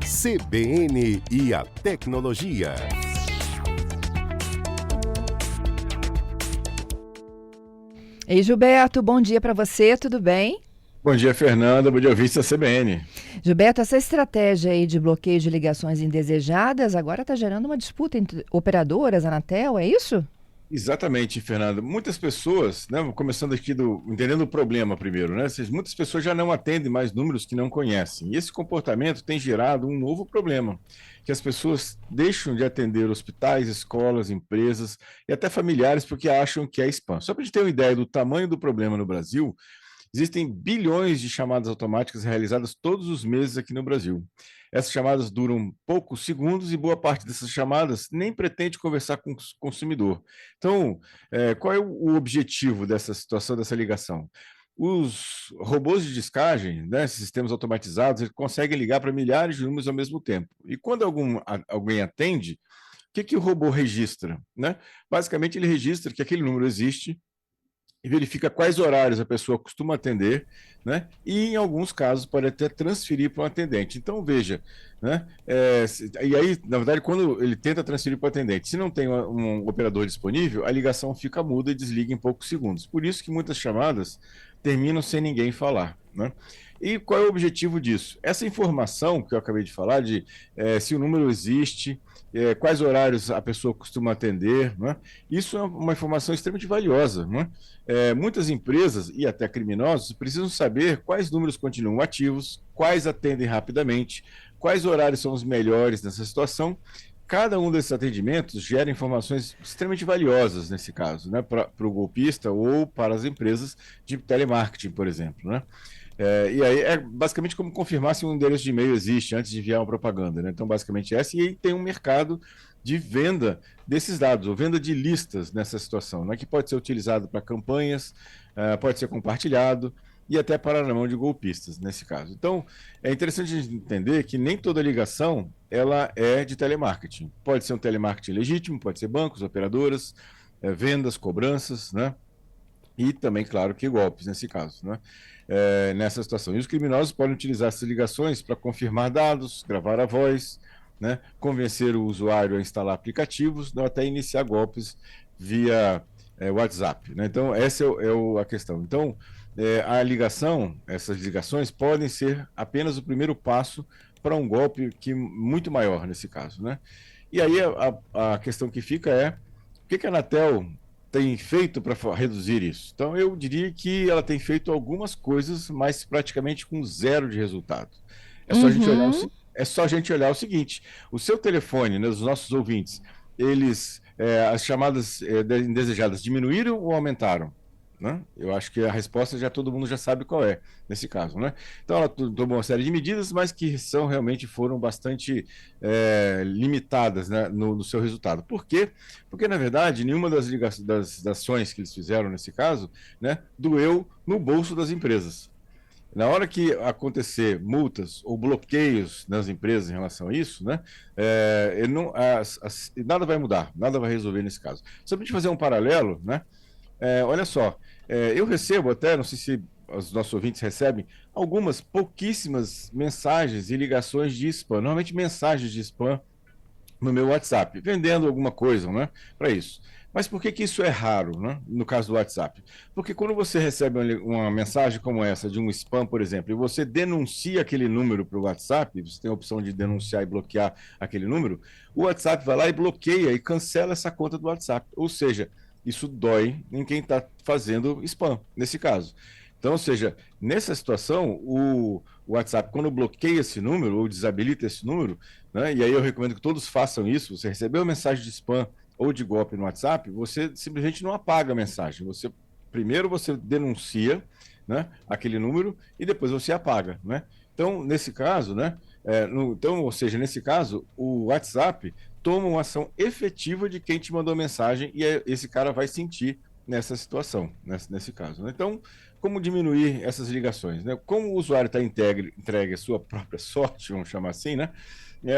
CBN e a tecnologia. Ei, Gilberto, bom dia para você, tudo bem? Bom dia, Fernanda. Bom dia, ouvinte da CBN. Gilberto, essa estratégia aí de bloqueio de ligações indesejadas agora está gerando uma disputa entre operadoras, Anatel, é isso? Exatamente, Fernanda. Muitas pessoas, né, começando aqui entendendo o problema primeiro, né? Muitas pessoas já não atendem mais números que não conhecem. E esse comportamento tem gerado um novo problema, que as pessoas deixam de atender hospitais, escolas, empresas e até familiares porque acham que é spam. Só para a gente ter uma ideia do tamanho do problema no Brasil, existem bilhões de chamadas automáticas realizadas todos os meses aqui no Brasil. Essas chamadas duram poucos segundos e boa parte dessas chamadas nem pretende conversar com o consumidor. Então, qual é o objetivo dessa situação, dessa ligação? Os robôs de descagem, né, esses sistemas automatizados, eles conseguem ligar para milhares de números ao mesmo tempo. E quando alguém atende, o que o robô registra? Né? Basicamente, ele registra que aquele número existe, e verifica quais horários a pessoa costuma atender, né? E em alguns casos pode até transferir para um atendente. Então veja, né? E aí, na verdade, quando ele tenta transferir para o atendente, se não tem um operador disponível, a ligação fica muda e desliga em poucos segundos. Por isso que muitas chamadas terminam sem ninguém falar, né? E qual é o objetivo disso? Essa informação que eu acabei de falar, de se o número existe, quais horários a pessoa costuma atender, né? Isso é uma informação extremamente valiosa, né? Muitas empresas e até criminosos precisam saber quais números continuam ativos, quais atendem rapidamente, quais horários são os melhores nessa situação. Cada um desses atendimentos gera informações extremamente valiosas, nesse caso, né, para o golpista ou para as empresas de telemarketing, por exemplo, né? E aí é basicamente como confirmar se um endereço de e-mail existe antes de enviar uma propaganda, né? Então, basicamente essa, e aí tem um mercado de venda desses dados, ou venda de listas nessa situação, né? Que pode ser utilizado para campanhas, pode ser compartilhado e até para na mão de golpistas, nesse caso. Então, é interessante a gente entender que nem toda ligação ela é de telemarketing. Pode ser um telemarketing legítimo, pode ser bancos, operadoras, vendas, cobranças, né? E também, claro, que golpes nesse caso, né? Nessa situação. E os criminosos podem utilizar essas ligações para confirmar dados, gravar a voz, né? Convencer o usuário a instalar aplicativos, ou até iniciar golpes via WhatsApp, né? Então, essa a questão. Então, a ligação, essas ligações podem ser apenas o primeiro passo para um golpe muito maior nesse caso, né? E aí a questão que fica é o que a Anatel tem feito para reduzir isso? Então, eu diria que ela tem feito algumas coisas, mas praticamente com zero de resultado. É só a gente olhar Uhum. é só a gente olhar o seguinte: o seu telefone, né, os nossos ouvintes, as chamadas indesejadas diminuíram ou aumentaram? Né? Eu acho que a resposta todo mundo já sabe qual é, nesse caso, né? Então ela tomou uma série de medidas, mas que realmente foram bastante limitadas, né, no seu resultado. Por quê? Porque, na verdade, nenhuma das ações que eles fizeram nesse caso, né, doeu no bolso das empresas. Na hora que acontecer multas ou bloqueios nas empresas em relação a isso, né, nada vai mudar, nada vai resolver nesse caso. Só para a gente fazer um paralelo, né? Olha só, eu recebo até, não sei se os nossos ouvintes recebem, algumas pouquíssimas mensagens e ligações de spam, normalmente mensagens de spam no meu WhatsApp, vendendo alguma coisa, né, para isso. Mas por que isso é raro, né, no caso do WhatsApp? Porque quando você recebe uma mensagem como essa, de um spam, por exemplo, e você denuncia aquele número para o WhatsApp, você tem a opção de denunciar e bloquear aquele número, o WhatsApp vai lá e bloqueia e cancela essa conta do WhatsApp. Ou seja, isso dói em quem está fazendo spam, nesse caso. Então, ou seja, nessa situação, o WhatsApp, quando bloqueia esse número ou desabilita esse número, né, e aí eu recomendo que todos façam isso, você recebeu uma mensagem de spam ou de golpe no WhatsApp, você simplesmente não apaga a mensagem. Primeiro você denuncia, né, aquele número e depois você apaga, né? Então, nesse caso, né, ou seja, nesse caso, o WhatsApp toma uma ação efetiva de quem te mandou a mensagem e esse cara vai sentir nessa situação, nesse caso, né? Então, como diminuir essas ligações, né? Como o usuário está entregue à sua própria sorte, vamos chamar assim, né?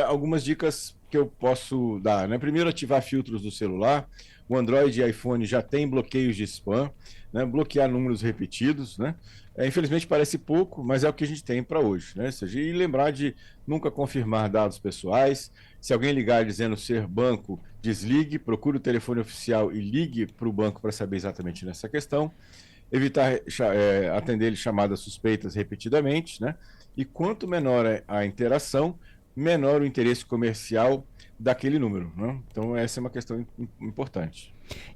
Algumas dicas que eu posso dar, né? Primeiro, ativar filtros do celular. O Android e iPhone já tem bloqueios de spam, né? Bloquear números repetidos, né? Infelizmente parece pouco, mas é o que a gente tem para hoje, né? Ou seja, e lembrar de nunca confirmar dados pessoais. Se alguém ligar dizendo ser banco, desligue, procure o telefone oficial e ligue para o banco para saber exatamente nessa questão. Evitar atender chamadas suspeitas repetidamente, né? E quanto menor a interação, menor o interesse comercial daquele número, né? Então, essa é uma questão importante.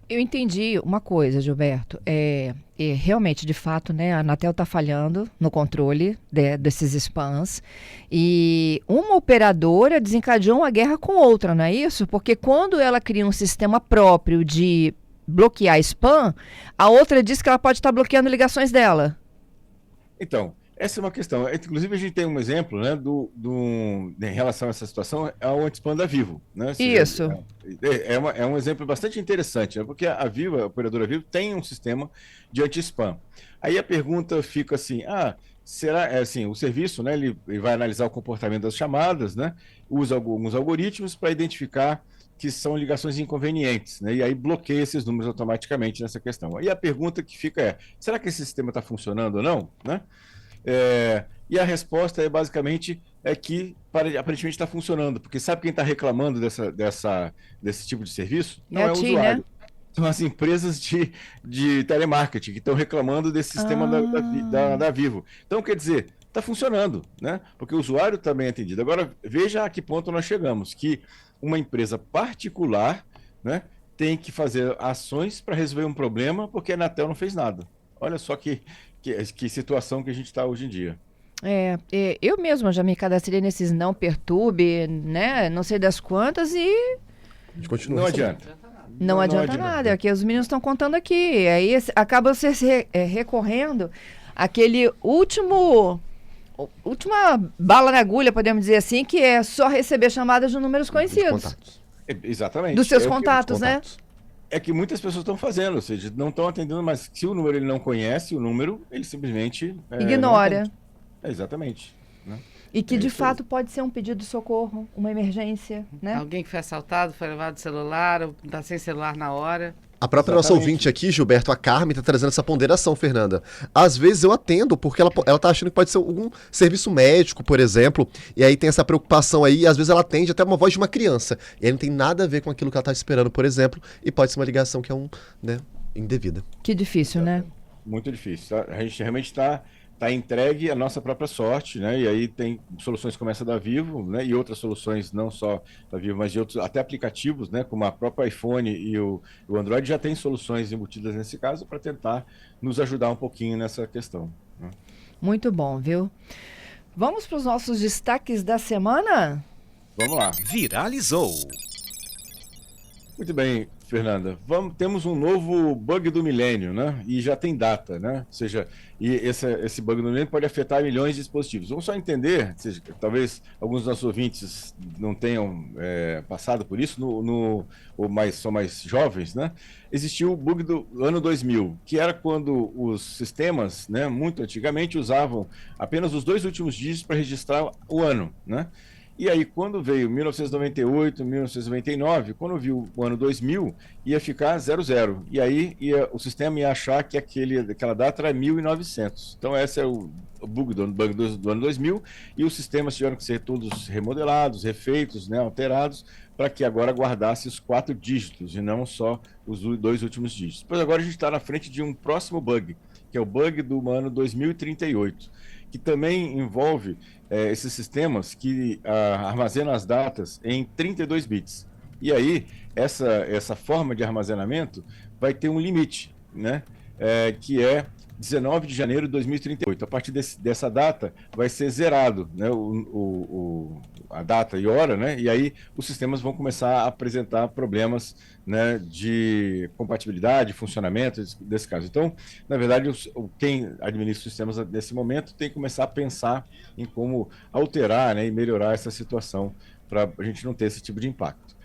Eu entendi uma coisa, Gilberto. Realmente, de fato, né, a Anatel está falhando no controle desses spams. E uma operadora desencadeou uma guerra com outra, não é isso? Porque quando ela cria um sistema próprio de bloquear spam, a outra diz que ela pode estar bloqueando ligações dela. Então, essa é uma questão. Inclusive, a gente tem um exemplo, né, em relação a essa situação, é o anti-spam da Vivo. Né? Isso. É um exemplo bastante interessante, né? Porque a Vivo, a operadora Vivo, tem um sistema de anti-spam. Aí a pergunta fica assim, será, assim, o serviço, né, ele vai analisar o comportamento das chamadas, né, usa alguns algoritmos para identificar que são ligações inconvenientes, né, e aí bloqueia esses números automaticamente nessa questão. Aí a pergunta que fica será que esse sistema está funcionando ou não? Né? E a resposta é basicamente que aparentemente está funcionando, porque sabe quem está reclamando desse tipo de serviço? Não é o usuário. Né? São as empresas de telemarketing que estão reclamando desse sistema da Vivo. Então, quer dizer, está funcionando, né? Porque o usuário também é atendido. Agora, veja a que ponto nós chegamos, que uma empresa particular, né, tem que fazer ações para resolver um problema porque a Anatel não fez nada. Olha só que situação que a gente está hoje em dia. Eu mesma já me cadastrei nesses não perturbe, né? Não sei das quantas e... Não adianta. Não adianta nada, é o que os meninos estão contando aqui. Aí acaba você recorrendo àquele última bala na agulha, podemos dizer assim, que é só receber chamadas de números conhecidos. Exatamente. Dos seus contatos, né? É que muitas pessoas estão fazendo, ou seja, não estão atendendo, mas se o número ele não conhece, o número ele simplesmente ignora. Exatamente. Né? E que de fato pode ser um pedido de socorro, uma emergência, né? Alguém que foi assaltado, foi levado o celular, ou está sem celular na hora. A própria nossa ouvinte aqui, Gilberto, a Carmen, está trazendo essa ponderação, Fernanda. Às vezes eu atendo porque ela tá achando que pode ser algum serviço médico, por exemplo, e aí tem essa preocupação aí, e às vezes ela atende até uma voz de uma criança, e aí não tem nada a ver com aquilo que ela está esperando, por exemplo, e pode ser uma ligação que é indevida. Que difícil, né? Muito difícil. A gente realmente está entregue à nossa própria sorte, né? E aí tem soluções como essa da Vivo, né? E outras soluções, não só da Vivo, mas de outros, até aplicativos, né? Como a própria iPhone e o Android já tem soluções embutidas nesse caso para tentar nos ajudar um pouquinho nessa questão. Né? Muito bom, viu? Vamos para os nossos destaques da semana? Vamos lá. Viralizou. Muito bem, Fernanda. Temos um novo bug do milênio, né? E já tem data, né? Ou seja, esse bug do milênio pode afetar milhões de dispositivos. Vamos só entender, talvez alguns dos nossos ouvintes não tenham passado por isso, ou são mais jovens, né? Existiu o bug do ano 2000, que era quando os sistemas, né, muito antigamente, usavam apenas os 2 últimos dígitos para registrar o ano, né? E aí, quando veio 1998, 1999, quando viu o ano 2000, ia ficar 00. E aí o sistema ia achar que aquela data era 1900. Então, esse é o bug do ano 2000. E os sistemas tiveram que ser todos remodelados, refeitos, né, alterados, para que agora guardasse os 4 dígitos e não só os 2 últimos dígitos. Pois agora a gente está na frente de um próximo bug, que é o bug do ano 2038, que também envolve esses sistemas que armazenam as datas em 32 bits. E aí, essa forma de armazenamento vai ter um limite, né? Que é 19 de janeiro de 2038. A partir dessa data, vai ser zerado, né? A data e hora, né? E aí os sistemas vão começar a apresentar problemas, né, de compatibilidade, funcionamento desse caso. Então, na verdade, quem administra os sistemas nesse momento tem que começar a pensar em como alterar, né, e melhorar essa situação para a gente não ter esse tipo de impacto.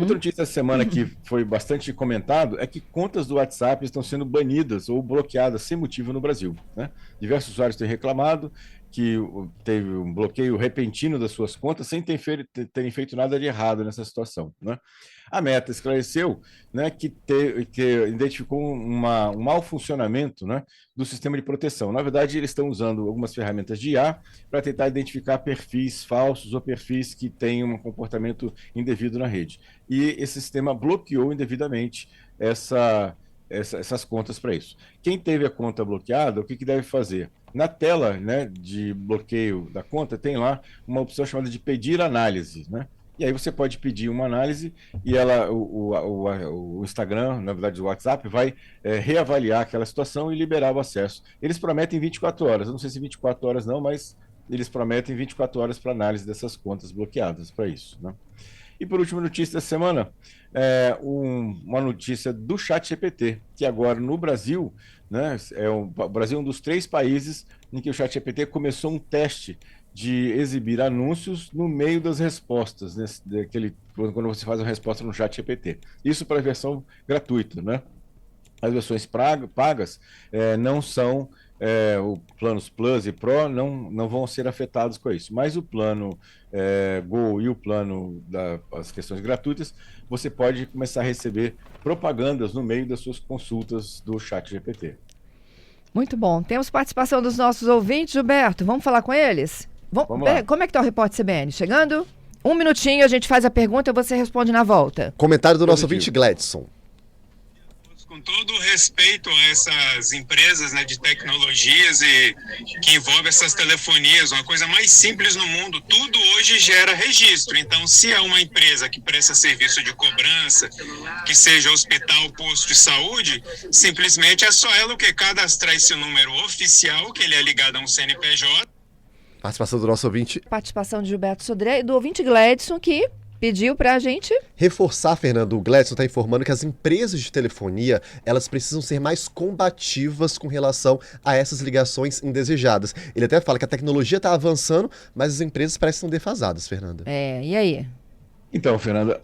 Outra notícia essa semana que foi bastante comentado é que contas do WhatsApp estão sendo banidas ou bloqueadas sem motivo no Brasil, né? Diversos usuários têm reclamado que teve um bloqueio repentino das suas contas sem terem feito nada de errado nessa situação, né? A Meta esclareceu, né, que identificou um mau funcionamento, né, do sistema de proteção. Na verdade, eles estão usando algumas ferramentas de IA para tentar identificar perfis falsos ou perfis que têm um comportamento indevido na rede. E esse sistema bloqueou indevidamente essas contas para isso. Quem teve a conta bloqueada, o que deve fazer? Na tela, né, de bloqueio da conta, tem lá uma opção chamada de pedir análise, né? E aí você pode pedir uma análise e o Instagram, na verdade o WhatsApp, vai reavaliar aquela situação e liberar o acesso. Eles prometem 24 horas, eu não sei se 24 horas não, mas eles prometem 24 horas para análise dessas contas bloqueadas, para isso, né? E por último, notícia da semana, uma notícia do ChatGPT, que agora no Brasil, né, o Brasil é um dos 3 países em que o ChatGPT começou um teste de exibir anúncios no meio das respostas, quando você faz uma resposta no ChatGPT. Isso para a versão gratuita, né? As versões pagas não são, o planos Plus e Pro não vão ser afetados com isso, mas o plano Go e o plano das questões gratuitas, você pode começar a receber propagandas no meio das suas consultas do ChatGPT. Muito bom. Temos participação dos nossos ouvintes, Gilberto. Vamos falar com eles? Vamos lá. Como é que está o Repórter CBN? Chegando? 1 minutinho, a gente faz a pergunta e você responde na volta. Comentário do nosso ouvinte Gladson. Com todo o respeito a essas empresas, né, de tecnologias e que envolvem essas telefonias, uma coisa mais simples no mundo, tudo hoje gera registro. Então, se é uma empresa que presta serviço de cobrança, que seja hospital, posto de saúde, simplesmente é só ela o que cadastrar esse número oficial, que ele é ligado a um CNPJ. Participação do nosso ouvinte. Participação de Gilberto Sodré e do ouvinte Gladson, que pediu para a gente reforçar, Fernando. O Gladson está informando que as empresas de telefonia, elas precisam ser mais combativas com relação a essas ligações indesejadas. Ele até fala que a tecnologia está avançando, mas as empresas parecem estar defasadas, Fernanda. E aí? Então, Fernanda,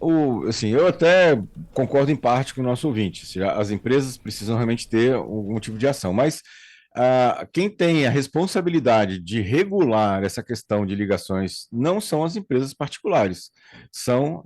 assim, eu até concordo em parte com o nosso ouvinte. As empresas precisam realmente ter algum tipo de ação, mas quem tem a responsabilidade de regular essa questão de ligações não são as empresas particulares,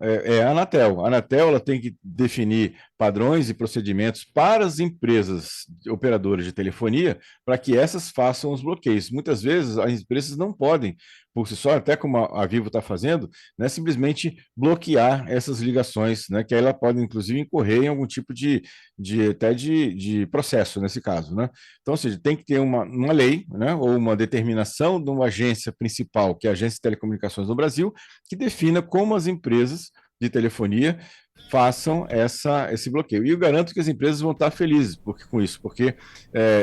é a Anatel. A Anatel ela tem que definir padrões e procedimentos para as empresas operadoras de telefonia para que essas façam os bloqueios. Muitas vezes as empresas não podem, por si só, até como a Vivo está fazendo, né, simplesmente bloquear essas ligações, né, que aí ela pode, inclusive, incorrer em algum tipo de processo, nesse caso, né? Então, ou seja, tem que ter uma lei, né, ou uma determinação de uma agência principal, que é a Agência de Telecomunicações no Brasil, que defina como as empresas de telefonia façam esse bloqueio. E eu garanto que as empresas vão estar felizes com isso, porque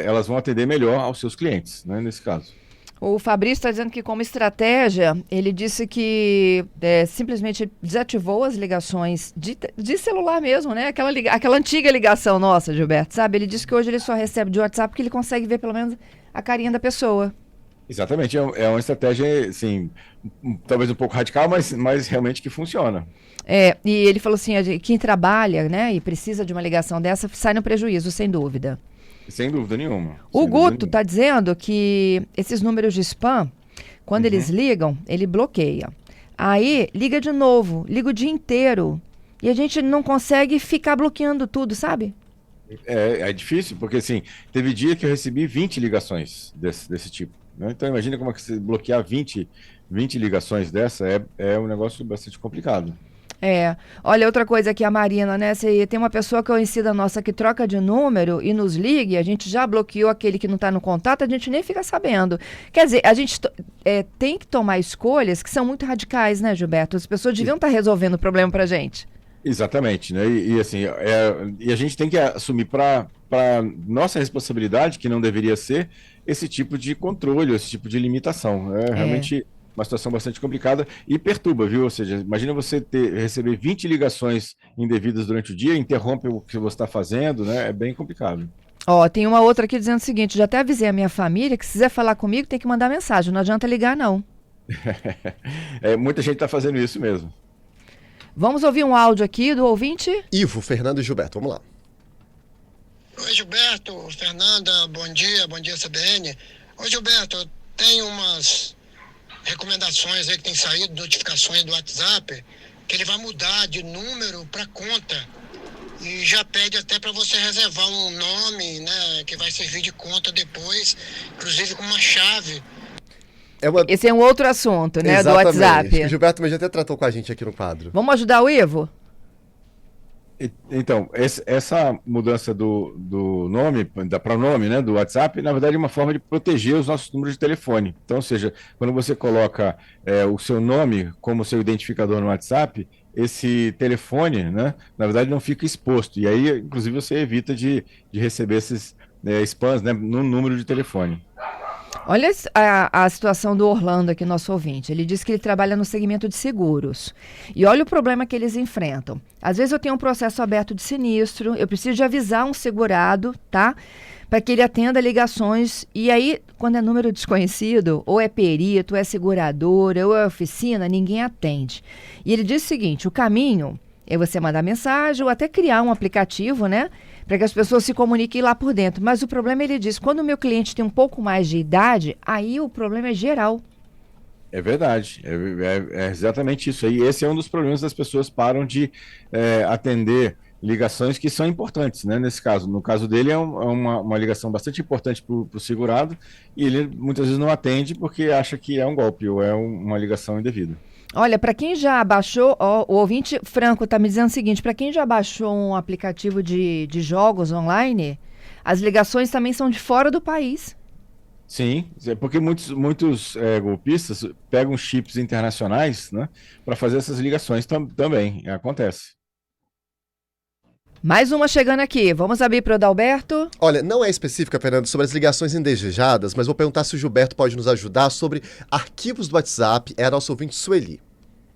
elas vão atender melhor aos seus clientes, né, nesse caso. O Fabrício está dizendo que, como estratégia, ele disse que simplesmente desativou as ligações de celular mesmo, né? Aquela antiga ligação nossa, Gilberto, sabe? Ele disse que hoje ele só recebe de WhatsApp porque ele consegue ver pelo menos a carinha da pessoa. Exatamente, é uma estratégia, assim, talvez um pouco radical, mas realmente que funciona. E ele falou assim, quem trabalha, né, e precisa de uma ligação dessa, sai no prejuízo, sem dúvida. Sem dúvida nenhuma. O Guto está dizendo que esses números de spam, quando eles ligam, ele bloqueia. Aí, liga de novo, liga o dia inteiro. E a gente não consegue ficar bloqueando tudo, sabe? É difícil, porque assim, teve dia que eu recebi 20 ligações desse tipo. Né? Então, imagina como é que você bloquear 20 ligações dessa é um negócio bastante complicado. Olha, outra coisa aqui, a Marina, né? Se tem uma pessoa conhecida nossa que troca de número e nos ligue, a gente já bloqueou aquele que não está no contato, a gente nem fica sabendo. Quer dizer, a gente tem que tomar escolhas que são muito radicais, né, Gilberto? As pessoas deviam estar resolvendo o problema pra gente. Exatamente, né? E assim, e a gente tem que assumir para nossa responsabilidade, que não deveria ser, esse tipo de controle, esse tipo de limitação. Realmente uma situação bastante complicada e perturba, viu? Ou seja, imagina você receber 20 ligações indevidas durante o dia, interrompe o que você está fazendo, né? É bem complicado. Tem uma outra aqui dizendo o seguinte, já até avisei a minha família que se quiser falar comigo tem que mandar mensagem, não adianta ligar não. Muita gente está fazendo isso mesmo. Vamos ouvir um áudio aqui do ouvinte? Ivo, Fernando e Gilberto, vamos lá. Oi, Gilberto, Fernanda, bom dia, CBN. Oi, Gilberto, eu tenho umas recomendações aí que tem saído, notificações do WhatsApp, que ele vai mudar de número para conta. E já pede até para você reservar um nome, né, que vai servir de conta depois, inclusive com uma chave. Esse é um outro assunto, né, do Exatamente. WhatsApp. O Gilberto já até tratou com a gente aqui no quadro. Vamos ajudar o Ivo? Então, essa mudança do nome, da pronome, né, do WhatsApp, na verdade é uma forma de proteger os nossos números de telefone. Então, ou seja, quando você coloca o seu nome como seu identificador no WhatsApp, esse telefone, né, na verdade não fica exposto. E aí, inclusive, você evita de receber esses spams, né, no número de telefone. Olha a situação do Orlando aqui, nosso ouvinte. Ele diz que ele trabalha no segmento de seguros. E olha o problema que eles enfrentam. Às vezes eu tenho um processo aberto de sinistro, eu preciso de avisar um segurado, tá? Para que ele atenda ligações. E aí, quando é número desconhecido, ou é perito, ou é seguradora, ou é oficina, ninguém atende. E ele diz o seguinte, o caminho é você mandar mensagem ou até criar um aplicativo, né? Para que as pessoas se comuniquem lá por dentro. Mas o problema, ele diz, quando o meu cliente tem um pouco mais de idade, aí o problema é geral. É verdade, é exatamente isso aí. Esse é um dos problemas, das pessoas param de atender ligações que são importantes, né? Nesse caso, no caso dele é uma ligação bastante importante para o segurado, e ele muitas vezes não atende porque acha que é um golpe ou é uma ligação indevida. Olha, para quem já baixou, o ouvinte Franco está me dizendo o seguinte, para quem já baixou um aplicativo de jogos online, as ligações também são de fora do país. Sim, porque muitos golpistas pegam chips internacionais, né, para fazer essas ligações também, acontece. Mais uma chegando aqui, vamos abrir para o Adalberto. Olha, não é específica, Fernando, sobre as ligações indesejadas, mas vou perguntar se o Gilberto pode nos ajudar sobre arquivos do WhatsApp. É a nossa ouvinte Sueli.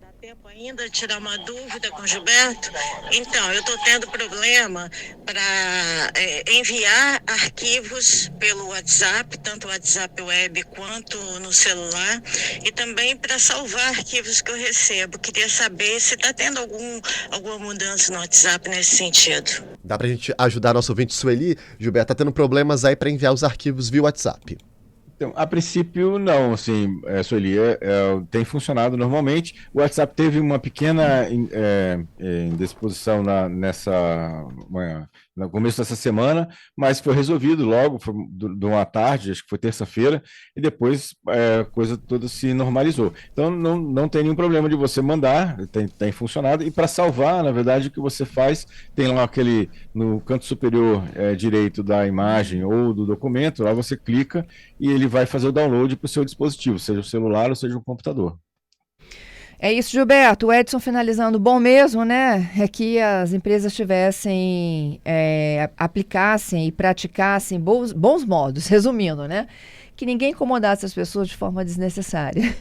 Dá tempo ainda de tirar uma dúvida com o Gilberto? Então, eu estou tendo problema para enviar arquivos pelo WhatsApp, tanto o WhatsApp web quanto no celular, e também para salvar arquivos que eu recebo. Queria saber se está tendo alguma mudança no WhatsApp nesse sentido. Dá pra gente ajudar a nossa ouvinte Sueli? Gilberto, tá tendo problemas aí para enviar os arquivos via WhatsApp. Então, a princípio, não, assim, Sueli, tem funcionado normalmente. O WhatsApp teve uma pequena indisposição no começo dessa semana, mas foi resolvido logo, foi de uma tarde, acho que foi terça-feira, e depois a coisa toda se normalizou. Então, não tem nenhum problema de você mandar, tem funcionado, e para salvar, na verdade, o que você faz, tem lá no canto superior direito da imagem ou do documento, lá você clica e ele vai fazer o download para o seu dispositivo, seja o celular ou seja o computador. É isso, Gilberto. O Edson finalizando, bom mesmo, né? É que as empresas aplicassem e praticassem bons modos, resumindo, né? Que ninguém incomodasse as pessoas de forma desnecessária.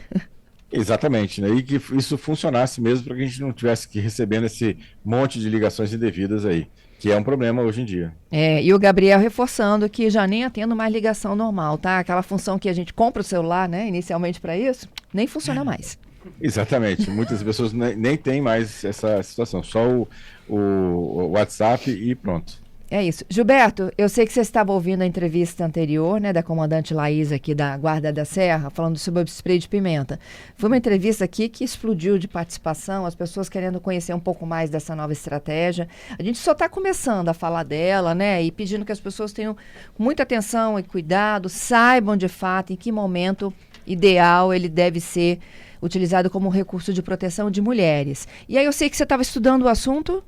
Exatamente, né? E que isso funcionasse mesmo para que a gente não tivesse que recebendo esse monte de ligações indevidas aí, que é um problema hoje em dia. E o Gabriel reforçando que já nem atendo mais ligação normal, tá? Aquela função que a gente compra o celular, né? Inicialmente para isso, nem funciona mais. Exatamente, muitas pessoas nem têm mais essa situação, só o WhatsApp e pronto. É isso. Gilberto, eu sei que você estava ouvindo a entrevista anterior, né, da comandante Laís aqui da Guarda da Serra, falando sobre o spray de pimenta. Foi uma entrevista aqui que explodiu de participação, as pessoas querendo conhecer um pouco mais dessa nova estratégia. A gente só está começando a falar dela, né, e pedindo que as pessoas tenham muita atenção e cuidado, saibam de fato em que momento ideal ele deve ser utilizado como recurso de proteção de mulheres. E aí eu sei que você estava estudando o assunto.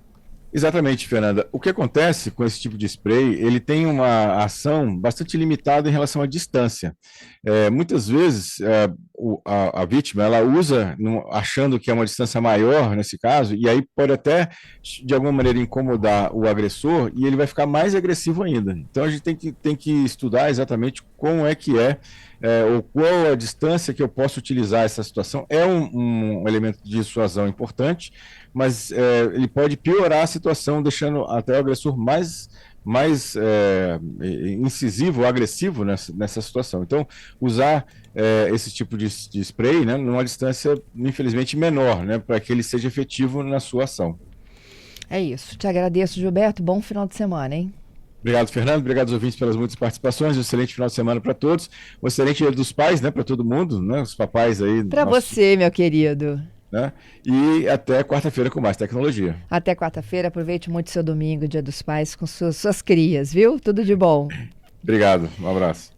Exatamente, Fernanda. O que acontece com esse tipo de spray, ele tem uma ação bastante limitada em relação à distância. Muitas vezes a vítima ela usa achando que é uma distância maior nesse caso, e aí pode até de alguma maneira incomodar o agressor e ele vai ficar mais agressivo ainda. Então a gente tem que estudar exatamente como é que ou qual a distância que eu posso utilizar essa situação. É um elemento de dissuasão importante, mas ele pode piorar a situação, deixando até o agressor mais mais incisivo, agressivo nessa situação. Então, usar esse tipo de spray, né, numa distância, infelizmente, menor, né, para que ele seja efetivo na sua ação. É isso. Te agradeço, Gilberto. Bom final de semana, hein? Obrigado, Fernando. Obrigado aos ouvintes pelas muitas participações. Um excelente final de semana para todos. Um excelente Dia dos Pais, né, para todo mundo, né, os papais aí. Para você, meu querido. Né? E até quarta-feira com mais tecnologia. Até quarta-feira. Aproveite muito seu domingo, Dia dos Pais, com suas crias, viu? Tudo de bom. Obrigado. Um abraço.